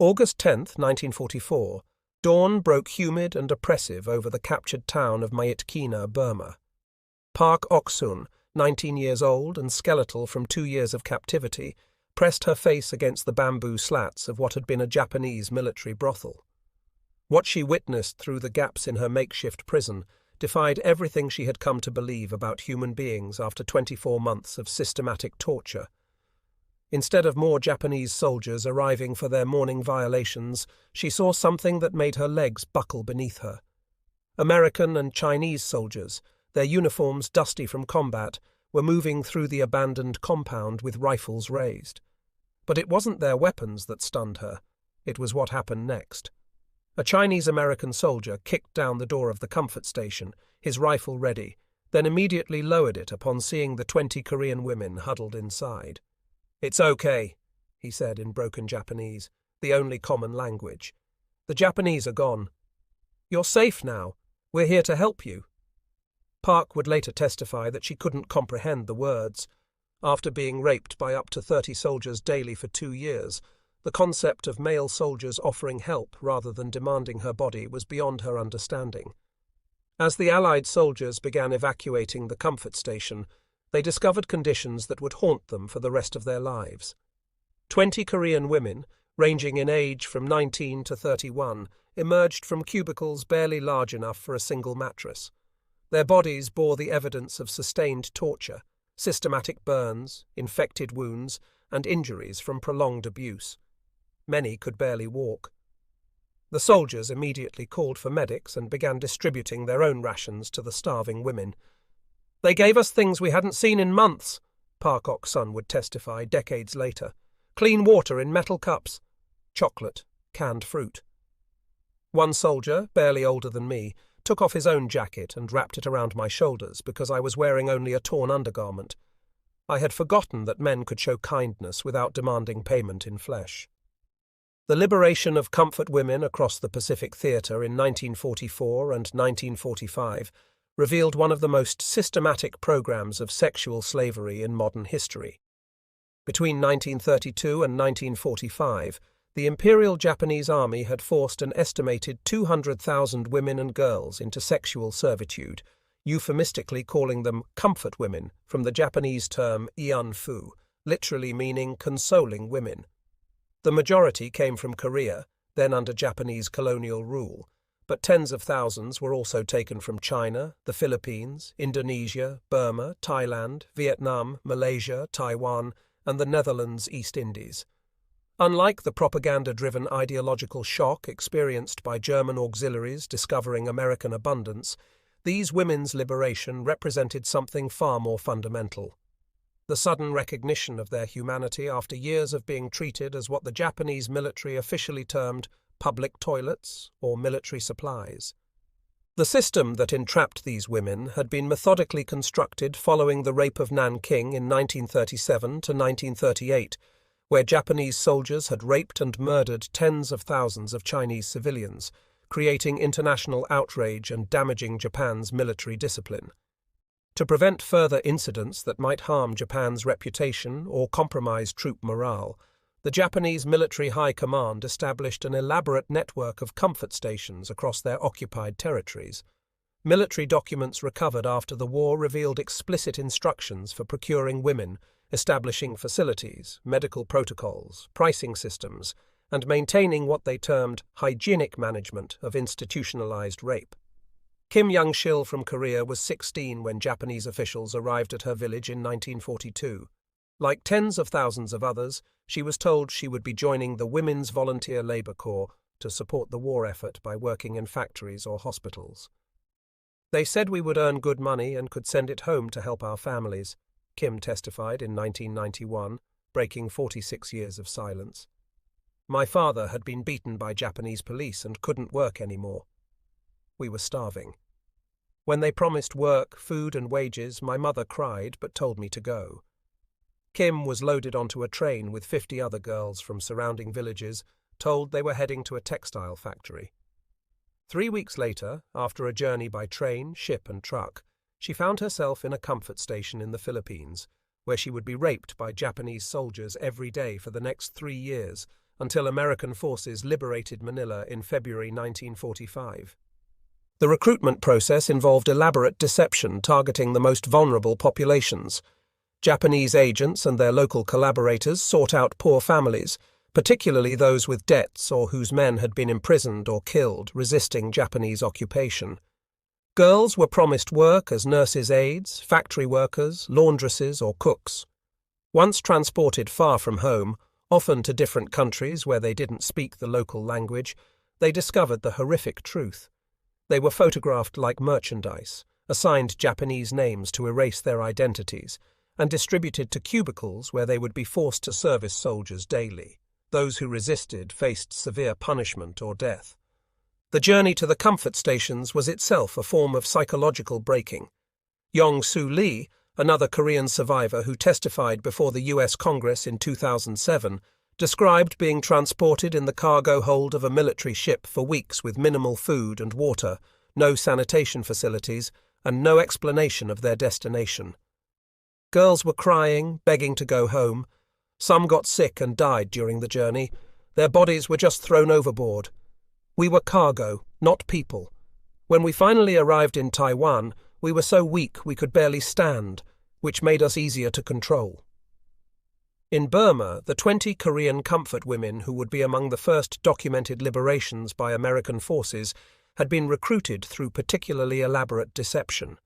August 10, 1944, dawn broke humid and oppressive over the captured town of Myitkyina, Burma. Hak-sun, 19 years old and skeletal from 2 years of captivity, pressed her face against the bamboo slats of what had been a Japanese military brothel. What she witnessed through the gaps in her makeshift prison defied everything she had come to believe about human beings after 24 months of systematic torture. Instead of more Japanese soldiers arriving for their morning violations, she saw something that made her legs buckle beneath her. American and Chinese soldiers, their uniforms dusty from combat, were moving through the abandoned compound with rifles raised. But it wasn't their weapons that stunned her. It was what happened next. A Chinese-American soldier kicked down the door of the comfort station, his rifle ready, then immediately lowered it upon seeing the 20 Korean women huddled inside. "It's okay," he said in broken Japanese, the only common language. "The Japanese are gone. You're safe now. We're here to help you." Park would later testify that she couldn't comprehend the words. After being raped by up to 30 soldiers daily for 2 years, the concept of male soldiers offering help rather than demanding her body was beyond her understanding. As the Allied soldiers began evacuating the comfort station, they discovered conditions that would haunt them for the rest of their lives. 20 Korean women, ranging in age from 19 to 31, emerged from cubicles barely large enough for a single mattress. Their bodies bore the evidence of sustained torture, systematic burns, infected wounds, and injuries from prolonged abuse. Many could barely walk. The soldiers immediately called for medics and began distributing their own rations to the starving women. "They gave us things we hadn't seen in months," Hak-sun would testify decades later. "Clean water in metal cups. Chocolate, canned fruit." One soldier, barely older than me, took off his own jacket and wrapped it around my shoulders because I was wearing only a torn undergarment. I had forgotten that men could show kindness without demanding payment in flesh. The liberation of comfort women across the Pacific Theatre in 1944 and 1945 revealed one of the most systematic programs of sexual slavery in modern history. Between 1932 and 1945, the Imperial Japanese Army had forced an estimated 200,000 women and girls into sexual servitude, euphemistically calling them comfort women from the Japanese term ianfu, literally meaning consoling women. The majority came from Korea, then under Japanese colonial rule, but tens of thousands were also taken from China, the Philippines, Indonesia, Burma, Thailand, Vietnam, Malaysia, Taiwan, and the Netherlands East Indies. Unlike the propaganda-driven ideological shock experienced by German auxiliaries discovering American abundance, these women's liberation represented something far more fundamental. The sudden recognition of their humanity after years of being treated as what the Japanese military officially termed public toilets or military supplies. The system that entrapped these women had been methodically constructed following the rape of Nanking in 1937 to 1938, where Japanese soldiers had raped and murdered tens of thousands of Chinese civilians, creating international outrage and damaging Japan's military discipline. To prevent further incidents that might harm Japan's reputation or compromise troop morale, the Japanese military high command established an elaborate network of comfort stations across their occupied territories. Military documents recovered after the war revealed explicit instructions for procuring women, establishing facilities, medical protocols, pricing systems, and maintaining what they termed hygienic management of institutionalized rape. Kim Young-shil from Korea was 16 when Japanese officials arrived at her village in 1942. Like tens of thousands of others, she was told she would be joining the Women's Volunteer Labor Corps to support the war effort by working in factories or hospitals. "They said we would earn good money and could send it home to help our families," Kim testified in 1991, breaking 46 years of silence. "My father had been beaten by Japanese police and couldn't work anymore. We were starving. When they promised work, food and wages, my mother cried but told me to go." Kim was loaded onto a train with 50 other girls from surrounding villages, told they were heading to a textile factory. 3 weeks later, after a journey by train, ship and truck, she found herself in a comfort station in the Philippines, where she would be raped by Japanese soldiers every day for the next 3 years until American forces liberated Manila in February 1945. The recruitment process involved elaborate deception targeting the most vulnerable populations. Japanese agents and their local collaborators sought out poor families, particularly those with debts or whose men had been imprisoned or killed resisting Japanese occupation. Girls were promised work as nurses' aides, factory workers, laundresses, or cooks. Once transported far from home, often to different countries where they didn't speak the local language, they discovered the horrific truth. They were photographed like merchandise, assigned Japanese names to erase their identities, and distributed to cubicles where they would be forced to service soldiers daily. Those who resisted faced severe punishment or death. The journey to the comfort stations was itself a form of psychological breaking. Yong-Soo Lee, another Korean survivor who testified before the U.S. Congress in 2007, described being transported in the cargo hold of a military ship for weeks with minimal food and water, no sanitation facilities, and no explanation of their destination. Girls were crying, begging to go home. Some got sick and died during the journey. Their bodies were just thrown overboard. We were cargo, not people. When we finally arrived in Taiwan, we were so weak we could barely stand, which made us easier to control. In Burma, the 20 Korean comfort women who would be among the first documented liberations by American forces had been recruited through particularly elaborate deception.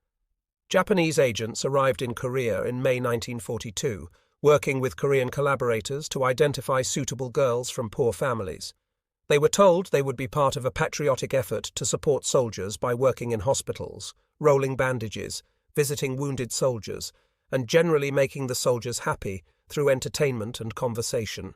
Japanese agents arrived in Korea in May 1942, working with Korean collaborators to identify suitable girls from poor families. They were told they would be part of a patriotic effort to support soldiers by working in hospitals, rolling bandages, visiting wounded soldiers, and generally making the soldiers happy through entertainment and conversation.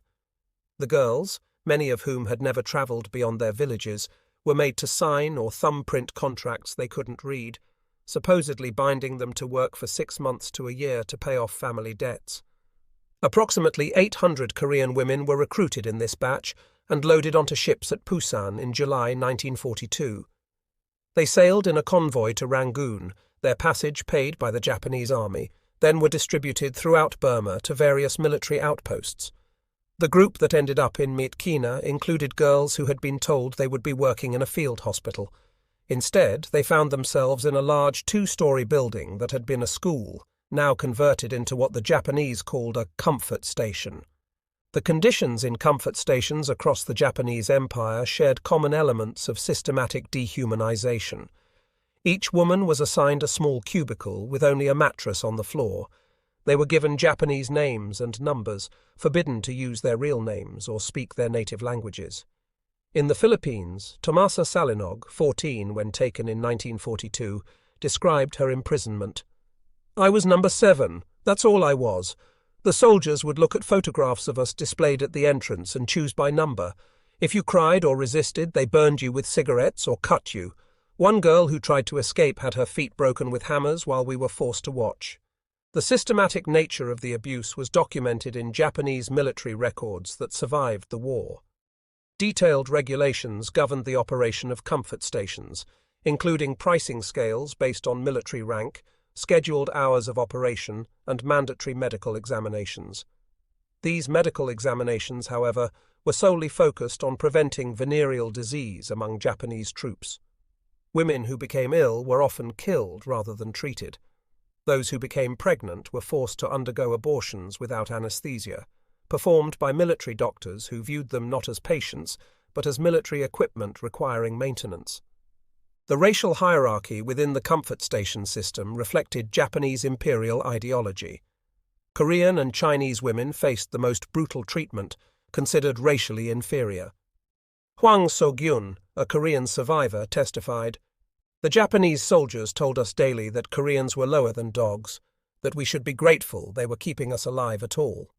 The girls, many of whom had never travelled beyond their villages, were made to sign or thumbprint contracts they couldn't read, supposedly binding them to work for 6 months to a year to pay off family debts. Approximately 800 Korean women were recruited in this batch and loaded onto ships at Busan in July 1942. They sailed in a convoy to Rangoon, their passage paid by the Japanese Army, then were distributed throughout Burma to various military outposts. The group that ended up in Myitkyina included girls who had been told they would be working in a field hospital. Instead, they found themselves in a large 2-story building that had been a school, now converted into what the Japanese called a comfort station. The conditions in comfort stations across the Japanese Empire shared common elements of systematic dehumanization. Each woman was assigned a small cubicle with only a mattress on the floor. They were given Japanese names and numbers, forbidden to use their real names or speak their native languages. In the Philippines, Tomasa Salinog, 14 when taken in 1942, described her imprisonment. "I was number 7. That's all I was. The soldiers would look at photographs of us displayed at the entrance and choose by number. If you cried or resisted, they burned you with cigarettes or cut you. One girl who tried to escape had her feet broken with hammers while we were forced to watch." The systematic nature of the abuse was documented in Japanese military records that survived the war. Detailed regulations governed the operation of comfort stations, including pricing scales based on military rank, scheduled hours of operation, and mandatory medical examinations. These medical examinations, however, were solely focused on preventing venereal disease among Japanese troops. Women who became ill were often killed rather than treated. Those who became pregnant were forced to undergo abortions without anesthesia, performed by military doctors who viewed them not as patients, but as military equipment requiring maintenance. The racial hierarchy within the comfort station system reflected Japanese imperial ideology. Korean and Chinese women faced the most brutal treatment, considered racially inferior. Hwang So-gyun, a Korean survivor, testified, "The Japanese soldiers told us daily that Koreans were lower than dogs, that we should be grateful they were keeping us alive at all."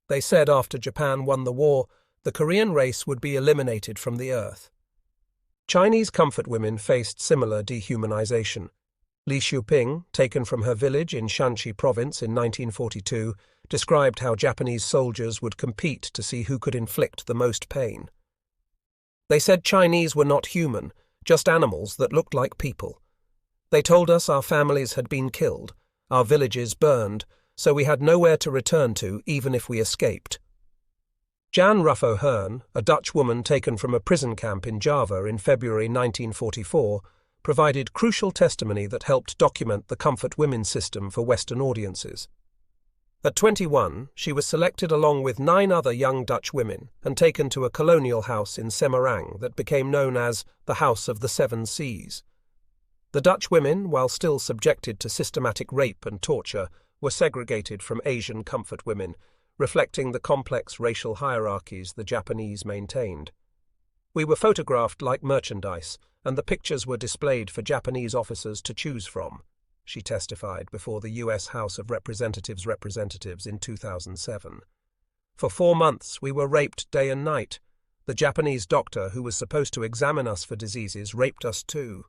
They said after Japan won the war, the Korean race would be eliminated from the earth. Chinese comfort women faced similar dehumanization. Li Xiuping, taken from her village in Shanxi province in 1942, described how Japanese soldiers would compete to see who could inflict the most pain. They said Chinese were not human, just animals that looked like people. They told us our families had been killed, our villages burned, so we had nowhere to return to even if we escaped. Jan Ruffo Hearn, a Dutch woman taken from a prison camp in Java in February 1944, provided crucial testimony that helped document the comfort women system for Western audiences. At 21, she was selected along with 9 other young Dutch women and taken to a colonial house in Semarang that became known as the House of the Seven Seas. The Dutch women, while still subjected to systematic rape and torture, were segregated from Asian comfort women, reflecting the complex racial hierarchies the Japanese maintained. We were photographed like merchandise, and the pictures were displayed for Japanese officers to choose from, she testified before the U.S. House of Representatives in 2007. For 4 months we were raped day and night. The Japanese doctor who was supposed to examine us for diseases raped us too.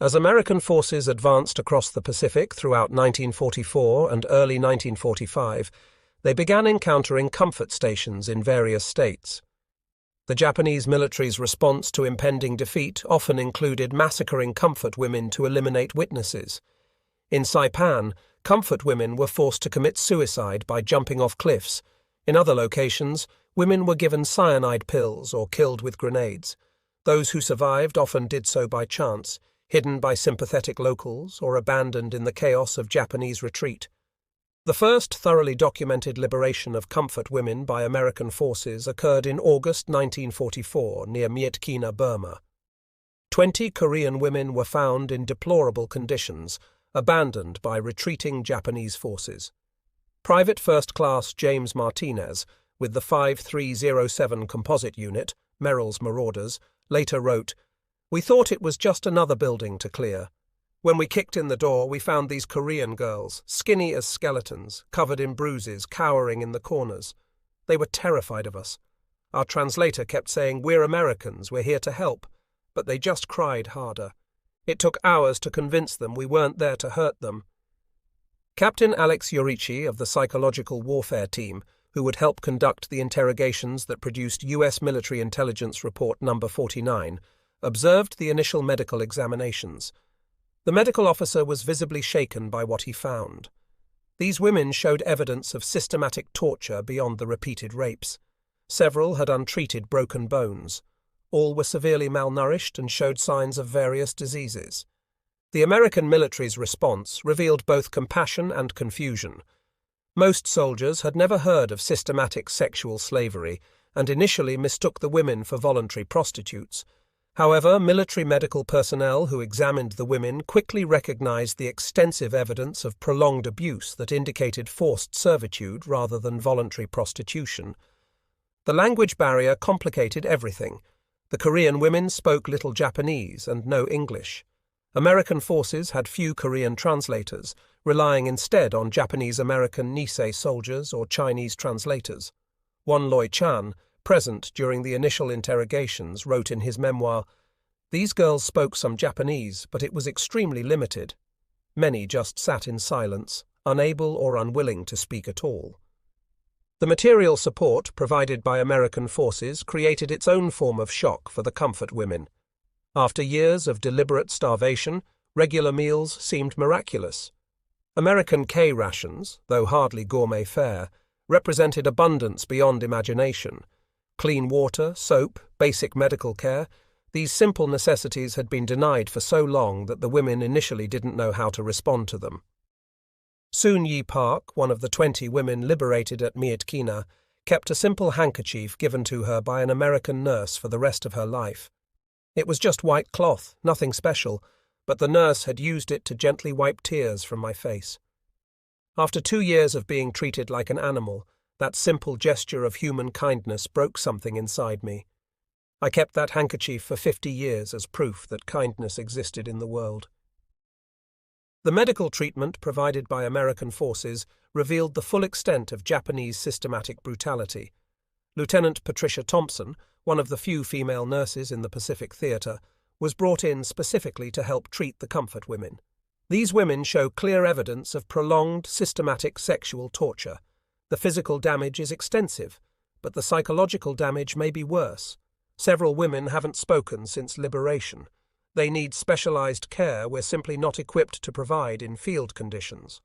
As American forces advanced across the Pacific throughout 1944 and early 1945, they began encountering comfort stations in various states. The Japanese military's response to impending defeat often included massacring comfort women to eliminate witnesses. In Saipan, comfort women were forced to commit suicide by jumping off cliffs. In other locations, women were given cyanide pills or killed with grenades. Those who survived often did so by chance, hidden by sympathetic locals or abandoned in the chaos of Japanese retreat. The first thoroughly documented liberation of comfort women by American forces occurred in August 1944 near Myitkyina, Burma. 20 Korean women were found in deplorable conditions, abandoned by retreating Japanese forces. Private First Class James Martinez, with the 5307 Composite Unit, Merrill's Marauders, later wrote, "We thought it was just another building to clear. When we kicked in the door, we found these Korean girls, skinny as skeletons, covered in bruises, cowering in the corners. They were terrified of us. Our translator kept saying, 'We're Americans, we're here to help,' but they just cried harder. It took hours to convince them we weren't there to hurt them." Captain Alex Yorichi of the Psychological Warfare Team, who would help conduct the interrogations that produced U.S. Military Intelligence Report No. 49, observed the initial medical examinations. The medical officer was visibly shaken by what he found. These women showed evidence of systematic torture beyond the repeated rapes. Several had untreated broken bones. All were severely malnourished and showed signs of various diseases. The American military's response revealed both compassion and confusion. Most soldiers had never heard of systematic sexual slavery and initially mistook the women for voluntary prostitutes. However, military medical personnel who examined the women quickly recognized the extensive evidence of prolonged abuse that indicated forced servitude rather than voluntary prostitution. The language barrier complicated everything. The Korean women spoke little Japanese and no English. American forces had few Korean translators, relying instead on Japanese-American Nisei soldiers or Chinese translators. Won Loi-chan, present during the initial interrogations, wrote in his memoir, "These girls spoke some Japanese, but it was extremely limited. Many just sat in silence, unable or unwilling to speak at all." The material support provided by American forces created its own form of shock for the comfort women. After years of deliberate starvation, regular meals seemed miraculous. American K rations, though hardly gourmet fare, represented abundance beyond imagination. Clean water, soap, basic medical care, these simple necessities had been denied for so long that the women initially didn't know how to respond to them. Soon Yi Park, one of the 20 women liberated at Myitkyina, kept a simple handkerchief given to her by an American nurse for the rest of her life. It was just white cloth, nothing special, but the nurse had used it to gently wipe tears from my face. After 2 years of being treated like an animal, that simple gesture of human kindness broke something inside me. I kept that handkerchief for 50 years as proof that kindness existed in the world. The medical treatment provided by American forces revealed the full extent of Japanese systematic brutality. Lieutenant Patricia Thompson, one of the few female nurses in the Pacific Theater, was brought in specifically to help treat the comfort women. These women show clear evidence of prolonged, systematic sexual torture. The physical damage is extensive, but the psychological damage may be worse. Several women haven't spoken since liberation. They need specialized care we're simply not equipped to provide in field conditions.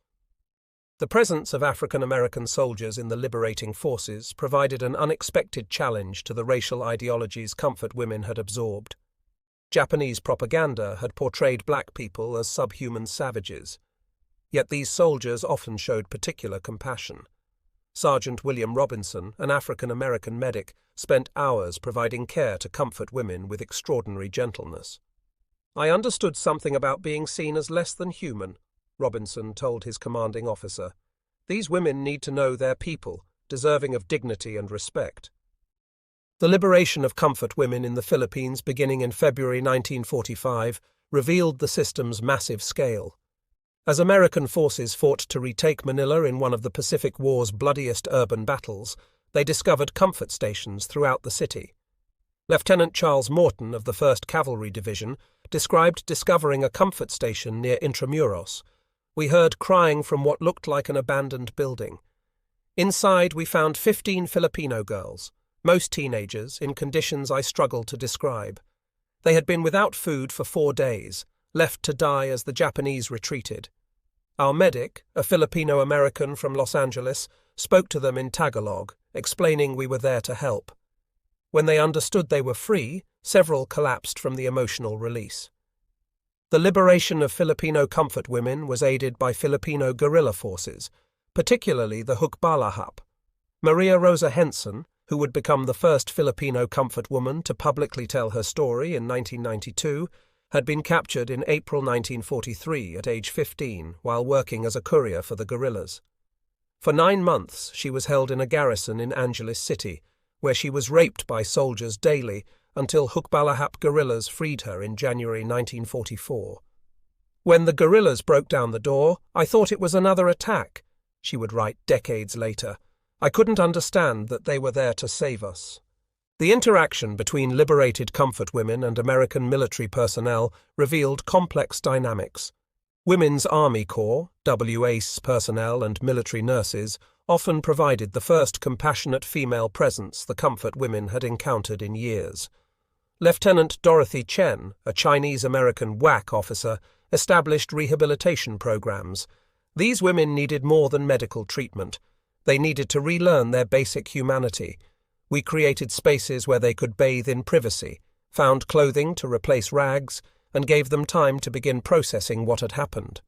The presence of African American soldiers in the liberating forces provided an unexpected challenge to the racial ideologies comfort women had absorbed. Japanese propaganda had portrayed black people as subhuman savages, yet these soldiers often showed particular compassion. Sergeant William Robinson, an African American medic, spent hours providing care to comfort women with extraordinary gentleness. "I understood something about being seen as less than human," Robinson told his commanding officer. "These women need to know they're people, deserving of dignity and respect." The liberation of comfort women in the Philippines beginning in February 1945 revealed the system's massive scale. As American forces fought to retake Manila in one of the Pacific War's bloodiest urban battles, they discovered comfort stations throughout the city. Lieutenant Charles Morton of the 1st Cavalry Division described discovering a comfort station near Intramuros. "We heard crying from what looked like an abandoned building. Inside we found 15 Filipino girls, most teenagers, in conditions I struggled to describe. They had been without food for 4 days, left to die as the Japanese retreated. Our medic, a Filipino-American from Los Angeles, spoke to them in Tagalog, explaining we were there to help. When they understood they were free, several collapsed from the emotional release." The liberation of Filipino comfort women was aided by Filipino guerrilla forces, particularly the Hukbalahap. Maria Rosa Henson, who would become the first Filipino comfort woman to publicly tell her story in 1992, had been captured in April 1943 at age 15 while working as a courier for the guerrillas. For 9 months she was held in a garrison in Angeles City, where she was raped by soldiers daily until Hukbalahap guerrillas freed her in January 1944. "When the guerrillas broke down the door, I thought it was another attack," she would write decades later. "I couldn't understand that they were there to save us." The interaction between liberated comfort women and American military personnel revealed complex dynamics. Women's Army Corps, WACE personnel and military nurses often provided the first compassionate female presence the comfort women had encountered in years. Lieutenant Dorothy Chen, a Chinese-American WAC officer, established rehabilitation programs. These women needed more than medical treatment. They needed to relearn their basic humanity. We created spaces where they could bathe in privacy, found clothing to replace rags, and gave them time to begin processing what had happened.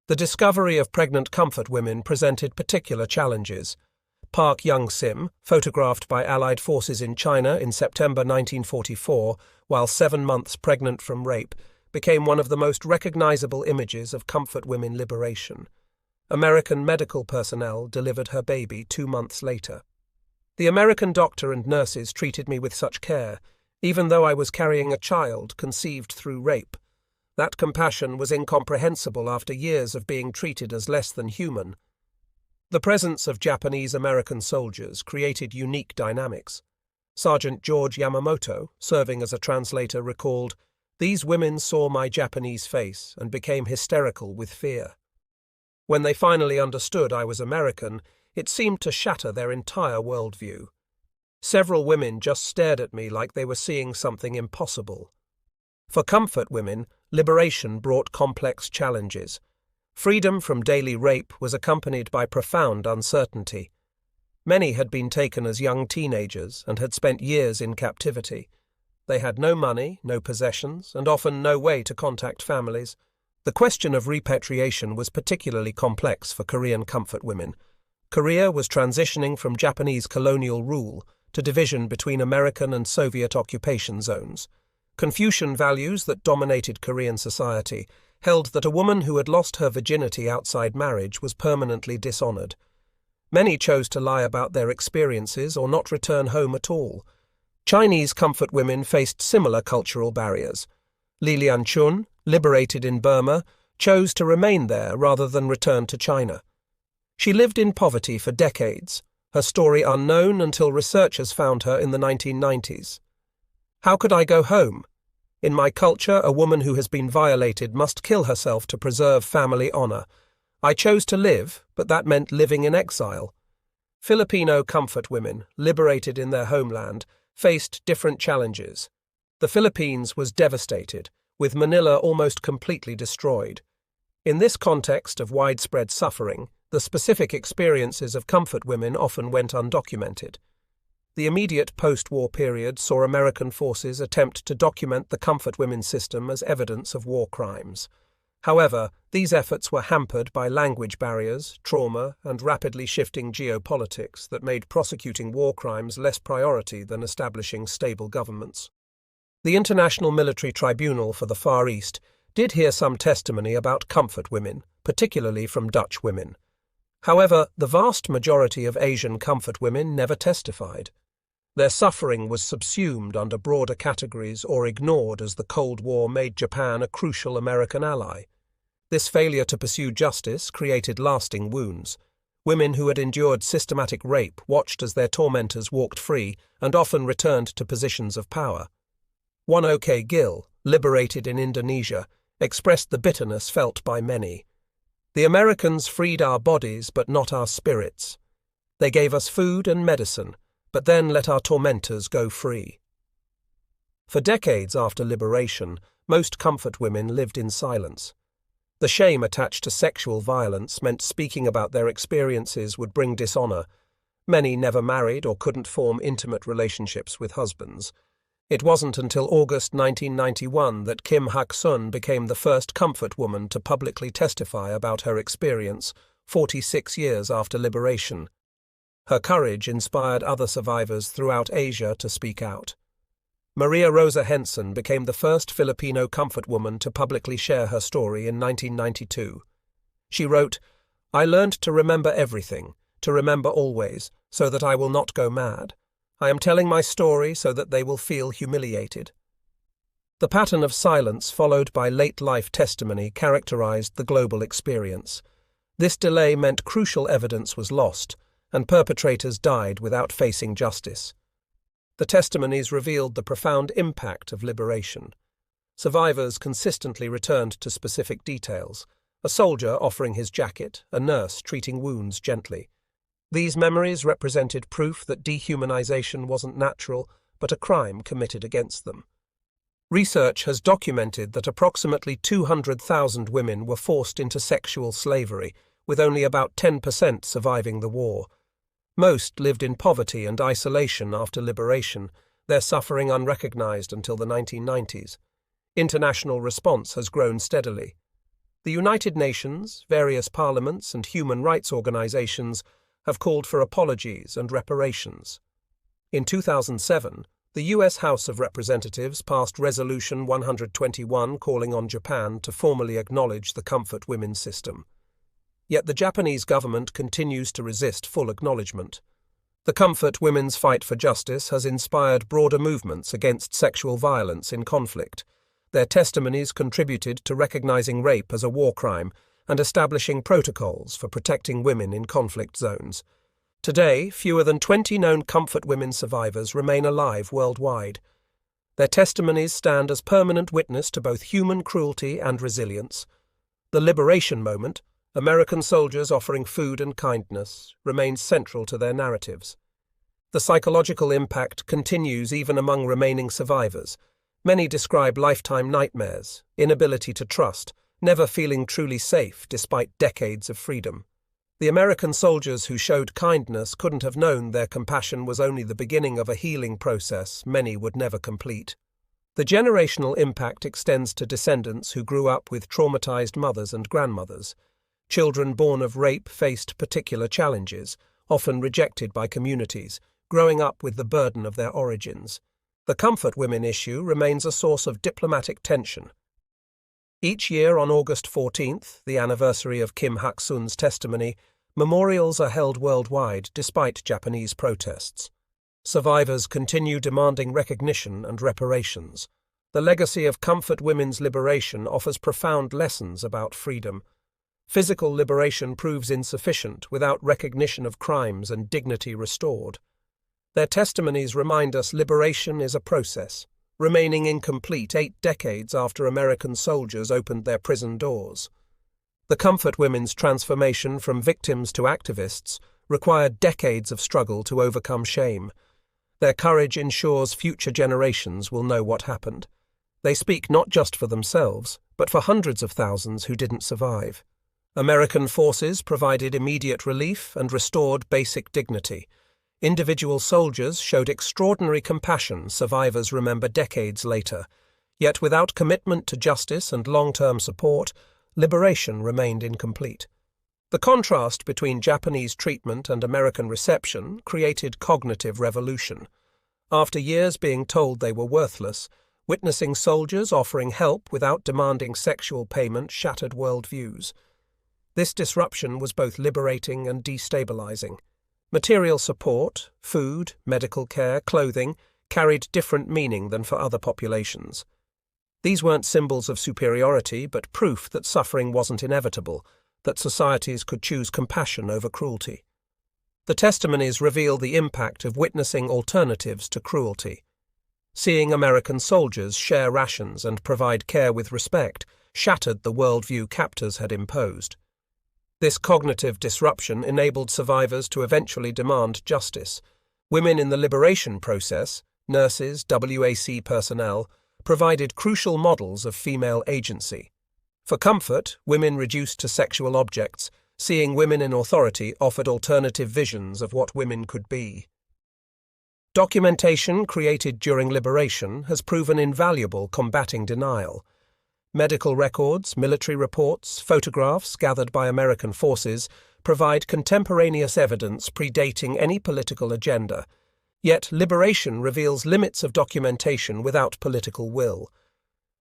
The discovery of pregnant comfort women presented particular challenges. Park Young-sim, photographed by Allied forces in China in September 1944, while 7 months pregnant from rape, became one of the most recognizable images of comfort women liberation. American medical personnel delivered her baby 2 months later. The American doctor and nurses treated me with such care, even though I was carrying a child conceived through rape. That compassion was incomprehensible after years of being treated as less than human. The presence of Japanese-American soldiers created unique dynamics. Sergeant George Yamamoto, serving as a translator, recalled, "These women saw my Japanese face and became hysterical with fear. When they finally understood I was American, it seemed to shatter their entire worldview. Several women just stared at me like they were seeing something impossible." For comfort women, liberation brought complex challenges. Freedom from daily rape was accompanied by profound uncertainty. Many had been taken as young teenagers and had spent years in captivity. They had no money, no possessions, and often no way to contact families. The question of repatriation was particularly complex for Korean comfort women. Korea was transitioning from Japanese colonial rule to division between American and Soviet occupation zones. Confucian values that dominated Korean society held that a woman who had lost her virginity outside marriage was permanently dishonored. Many chose to lie about their experiences or not return home at all. Chinese comfort women faced similar cultural barriers. Li Lianchun, liberated in Burma, chose to remain there rather than return to China. She lived in poverty for decades, her story unknown until researchers found her in the 1990s. "How could I go home? In my culture, a woman who has been violated must kill herself to preserve family honor. I chose to live, but that meant living in exile." Filipino comfort women, liberated in their homeland, faced different challenges. The Philippines was devastated, with Manila almost completely destroyed. In this context of widespread suffering, the specific experiences of comfort women often went undocumented. The immediate post-war period saw American forces attempt to document the comfort women system as evidence of war crimes. However, these efforts were hampered by language barriers, trauma, and rapidly shifting geopolitics that made prosecuting war crimes less priority than establishing stable governments. The International Military Tribunal for the Far East did hear some testimony about comfort women, particularly from Dutch women. However, the vast majority of Asian comfort women never testified. Their suffering was subsumed under broader categories or ignored as the Cold War made Japan a crucial American ally. This failure to pursue justice created lasting wounds. Women who had endured systematic rape watched as their tormentors walked free and often returned to positions of power. One OK Gill, liberated in Indonesia, expressed the bitterness felt by many. The Americans freed our bodies but not our spirits. They gave us food and medicine, but then let our tormentors go free. For decades after liberation, most comfort women lived in silence. The shame attached to sexual violence meant speaking about their experiences would bring dishonor. Many never married or couldn't form intimate relationships with husbands. It wasn't until August 1991 that Kim Hak-sun became the first comfort woman to publicly testify about her experience, 46 years after liberation. Her courage inspired other survivors throughout Asia to speak out. Rosa Henson became the first Filipino comfort woman to publicly share her story in 1992. She wrote, "I learned to remember everything, to remember always, so that I will not go mad. I am telling my story so that they will feel humiliated." The pattern of silence followed by late-life testimony characterized the global experience. This delay meant crucial evidence was lost, and perpetrators died without facing justice. The testimonies revealed the profound impact of liberation. Survivors consistently returned to specific details: a soldier offering his jacket, a nurse treating wounds gently. These memories represented proof that dehumanization wasn't natural, but a crime committed against them. Research has documented that approximately 200,000 women were forced into sexual slavery, with only about 10% surviving the war. Most lived in poverty and isolation after liberation, their suffering unrecognized until the 1990s. International response has grown steadily. The United Nations, various parliaments, and human rights organizations have called for apologies and reparations. In 2007, the U.S. House of Representatives passed Resolution 121 calling on Japan to formally acknowledge the comfort women system. Yet the Japanese government continues to resist full acknowledgement. The comfort women's fight for justice has inspired broader movements against sexual violence in conflict. Their testimonies contributed to recognizing rape as a war crime and establishing protocols for protecting women in conflict zones. Today, fewer than 20 known comfort women survivors remain alive worldwide. Their testimonies stand as permanent witness to both human cruelty and resilience. The liberation moment, American soldiers offering food and kindness, remains central to their narratives. The psychological impact continues even among remaining survivors. Many describe lifetime nightmares, inability to trust, never feeling truly safe despite decades of freedom. The American soldiers who showed kindness couldn't have known their compassion was only the beginning of a healing process many would never complete. The generational impact extends to descendants who grew up with traumatized mothers and grandmothers. Children born of rape faced particular challenges, often rejected by communities, growing up with the burden of their origins. The comfort women issue remains a source of diplomatic tension. Each year on August 14th, the anniversary of Kim Hak-sun's testimony, memorials are held worldwide despite Japanese protests. Survivors continue demanding recognition and reparations. The legacy of comfort women's liberation offers profound lessons about freedom. Physical liberation proves insufficient without recognition of crimes and dignity restored. Their testimonies remind us liberation is a process, remaining incomplete 8 decades after American soldiers opened their prison doors. The comfort women's transformation from victims to activists required decades of struggle to overcome shame. Their courage ensures future generations will know what happened. They speak not just for themselves, but for hundreds of thousands who didn't survive. American forces provided immediate relief and restored basic dignity. Individual soldiers showed extraordinary compassion survivors remember decades later. Yet without commitment to justice and long-term support, liberation remained incomplete. The contrast between Japanese treatment and American reception created cognitive revolution. After years being told they were worthless, witnessing soldiers offering help without demanding sexual payment shattered worldviews. This disruption was both liberating and destabilizing. Material support, food, medical care, clothing, carried different meaning than for other populations. These weren't symbols of superiority, but proof that suffering wasn't inevitable, that societies could choose compassion over cruelty. The testimonies reveal the impact of witnessing alternatives to cruelty. Seeing American soldiers share rations and provide care with respect shattered the worldview captors had imposed. This cognitive disruption enabled survivors to eventually demand justice. Women in the liberation process, nurses, WAC personnel, provided crucial models of female agency. For comfort, women reduced to sexual objects, seeing women in authority offered alternative visions of what women could be. Documentation created during liberation has proven invaluable combating denial. Medical records, military reports, photographs gathered by American forces provide contemporaneous evidence predating any political agenda. Yet liberation reveals limits of documentation without political will.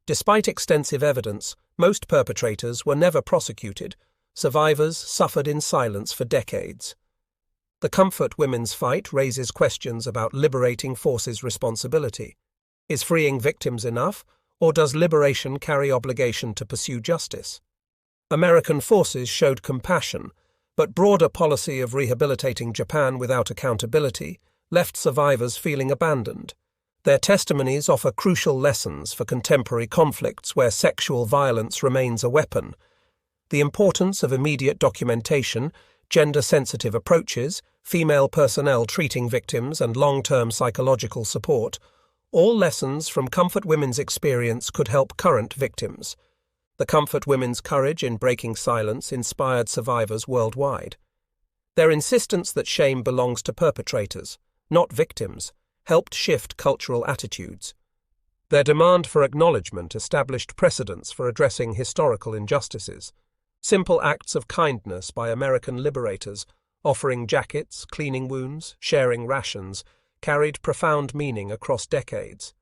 Despite extensive evidence, most perpetrators were never prosecuted. Survivors suffered in silence for decades. The Comfort Women's fight raises questions about liberating forces' responsibility. Is freeing victims enough, or does liberation carry obligation to pursue justice? American forces showed compassion, but broader policy of rehabilitating Japan without accountability left survivors feeling abandoned. Their testimonies offer crucial lessons for contemporary conflicts where sexual violence remains a weapon. The importance of immediate documentation, gender-sensitive approaches, female personnel treating victims, and long-term psychological support, all lessons from Comfort Women's experience could help current victims. The Comfort Women's courage in breaking silence inspired survivors worldwide. Their insistence that shame belongs to perpetrators, not victims, helped shift cultural attitudes. Their demand for acknowledgement established precedents for addressing historical injustices. Simple acts of kindness by American liberators, offering jackets, cleaning wounds, sharing rations, carried profound meaning across decades.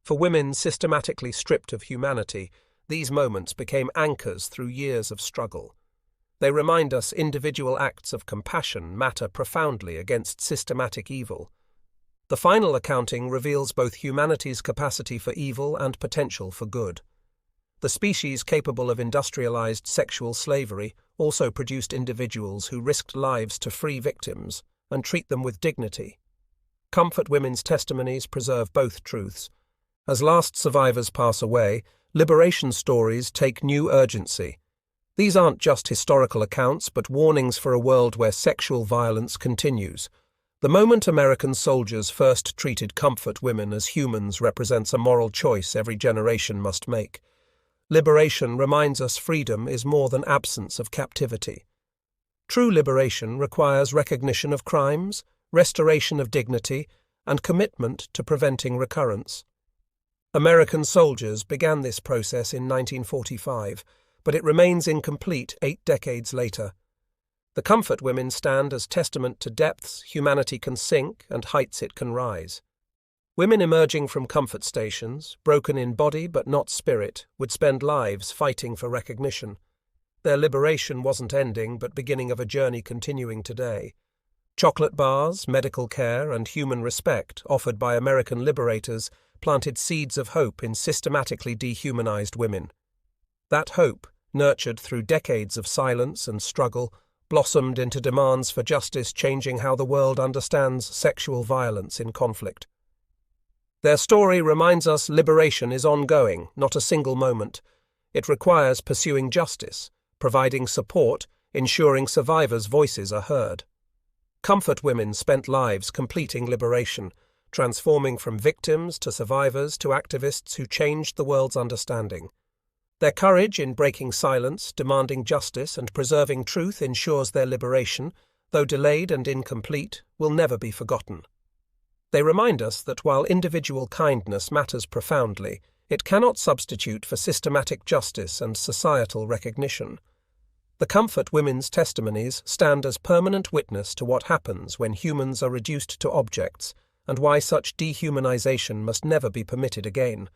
For women systematically stripped of humanity, these moments became anchors through years of struggle. They remind us individual acts of compassion matter profoundly against systematic evil. The final accounting reveals both humanity's capacity for evil and potential for good. The species capable of industrialized sexual slavery also produced individuals who risked lives to free victims and treat them with dignity. Comfort Women's testimonies preserve both truths. As last survivors pass away, liberation stories take new urgency. These aren't just historical accounts, but warnings for a world where sexual violence continues. The moment American soldiers first treated Comfort Women as humans represents a moral choice every generation must make. Liberation reminds us freedom is more than absence of captivity. True liberation requires recognition of crimes, restoration of dignity, and commitment to preventing recurrence. American soldiers began this process in 1945, but it remains incomplete 8 decades later. The Comfort Women stand as testament to depths humanity can sink and heights it can rise. Women emerging from comfort stations, broken in body but not spirit, would spend lives fighting for recognition. Their liberation wasn't ending, but beginning of a journey continuing today. Chocolate bars, medical care, and human respect offered by American liberators planted seeds of hope in systematically dehumanized women. That hope, nurtured through decades of silence and struggle, blossomed into demands for justice, changing how the world understands sexual violence in conflict. Their story reminds us liberation is ongoing, not a single moment. It requires pursuing justice, providing support, ensuring survivors' voices are heard. Comfort Women spent lives completing liberation, transforming from victims to survivors to activists who changed the world's understanding. Their courage in breaking silence, demanding justice, and preserving truth ensures their liberation, though delayed and incomplete, will never be forgotten. They remind us that while individual kindness matters profoundly, it cannot substitute for systematic justice and societal recognition. The Comfort Women's testimonies stand as permanent witness to what happens when humans are reduced to objects, and why such dehumanization must never be permitted again.